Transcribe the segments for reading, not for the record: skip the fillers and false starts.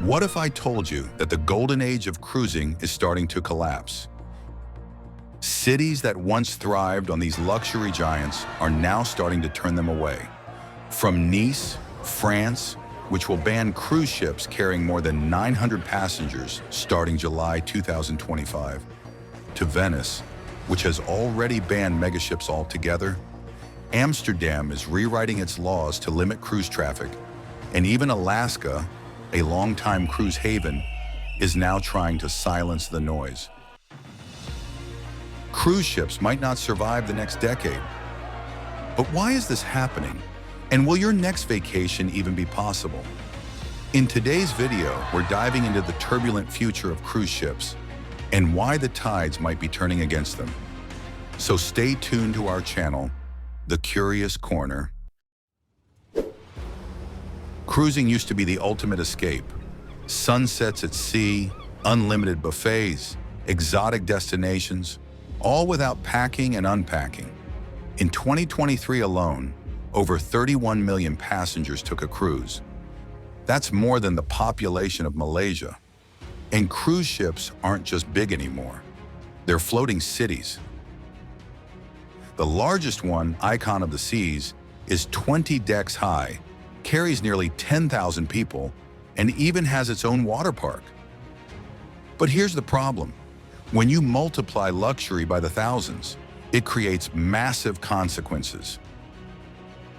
What if I told you that the golden age of cruising is starting to collapse? Cities that once thrived on these luxury giants are now starting to turn them away. From Nice, France, which will ban cruise ships carrying more than 900 passengers starting July 2025, to Venice, which has already banned megaships altogether. Amsterdam is rewriting its laws to limit cruise traffic, and even Alaska, a longtime cruise haven, is now trying to silence the noise. Cruise ships might not survive the next decade. But why is this happening? And will your next vacation even be possible? In today's video, we're diving into the turbulent future of cruise ships and why the tides might be turning against them. So stay tuned to our channel, The Curious Corner. Cruising used to be the ultimate escape. Sunsets at sea, unlimited buffets, exotic destinations, all without packing and unpacking. In 2023 alone, over 31 million passengers took a cruise. That's more than the population of Malaysia. And cruise ships aren't just big anymore. They're floating cities. The largest one, Icon of the Seas, is 20 decks high, carries nearly 10,000 people, and even has its own water park. But here's the problem. When you multiply luxury by the thousands, it creates massive consequences.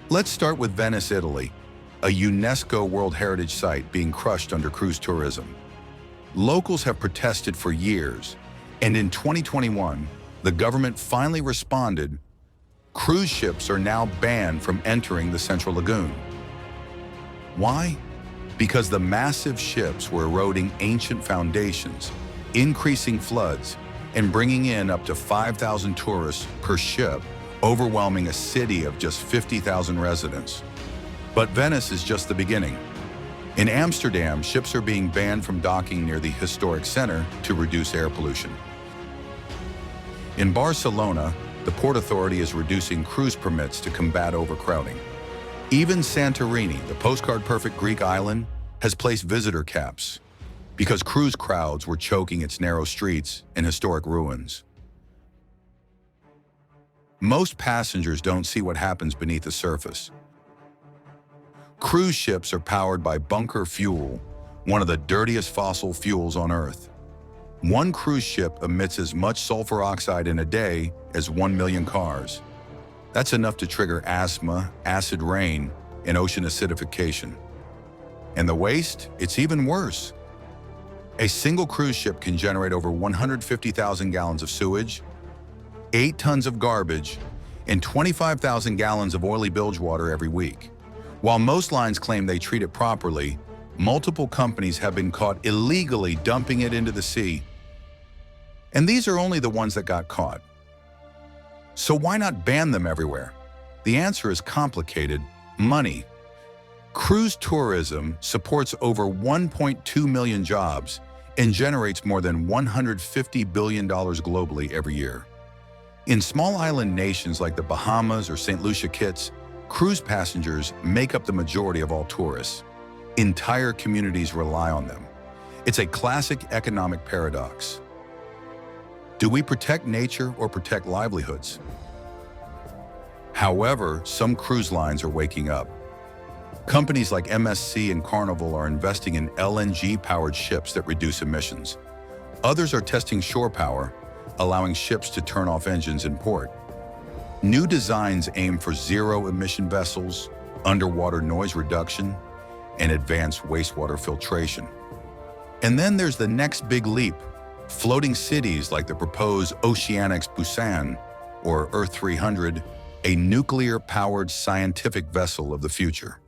Let's start with Venice, Italy, a UNESCO World Heritage Site being crushed under cruise tourism. Locals have protested for years, and in 2021, the government finally responded. Cruise ships are now banned from entering the Central Lagoon. Why? Because the massive ships were eroding ancient foundations, increasing floods, and bringing in up to 5,000 tourists per ship, overwhelming a city of just 50,000 residents. But Venice is just the beginning. In Amsterdam, ships are being banned from docking near the historic center to reduce air pollution. In Barcelona, the Port Authority is reducing cruise permits to combat overcrowding. Even Santorini, the postcard-perfect Greek island, has placed visitor caps because cruise crowds were choking its narrow streets and historic ruins. Most passengers don't see what happens beneath the surface. Cruise ships are powered by bunker fuel, one of the dirtiest fossil fuels on Earth. One cruise ship emits as much sulfur oxide in a day as 1 million cars. That's enough to trigger asthma, acid rain, and ocean acidification. And the waste? It's even worse. A single cruise ship can generate over 150,000 gallons of sewage, 8 tons of garbage, and 25,000 gallons of oily bilge water every week. While most lines claim they treat it properly, multiple companies have been caught illegally dumping it into the sea. And these are only the ones that got caught. So why not ban them everywhere? The answer is complicated: money. Cruise tourism supports over 1.2 million jobs and generates more than $150 billion globally every year. In small island nations like the Bahamas or St. Lucia Kitts, cruise passengers make up the majority of all tourists. Entire communities rely on them. It's a classic economic paradox. Do we protect nature or protect livelihoods? However, some cruise lines are waking up. Companies like MSC and Carnival are investing in LNG-powered ships that reduce emissions. Others are testing shore power, allowing ships to turn off engines in port. New designs aim for zero-emission vessels, underwater noise reduction, and advanced wastewater filtration. And then there's the next big leap: floating cities like the proposed Oceanics Busan or Earth 300, a nuclear-powered scientific vessel of the future.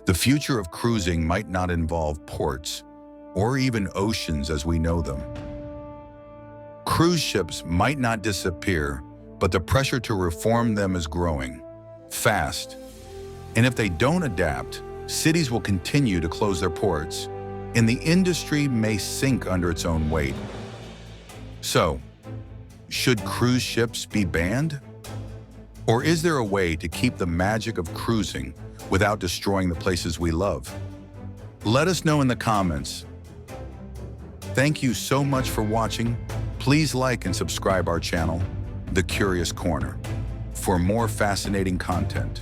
The future of cruising might not involve ports or even oceans as we know them. Cruise ships might not disappear, but the pressure to reform them is growing fast. And if they don't adapt, cities will continue to close their ports, and the industry may sink under its own weight. So, should cruise ships be banned? Or is there a way to keep the magic of cruising without destroying the places we love? Let us know in the comments. Thank you so much for watching. Please like and subscribe our channel, The Curious Corner, for more fascinating content.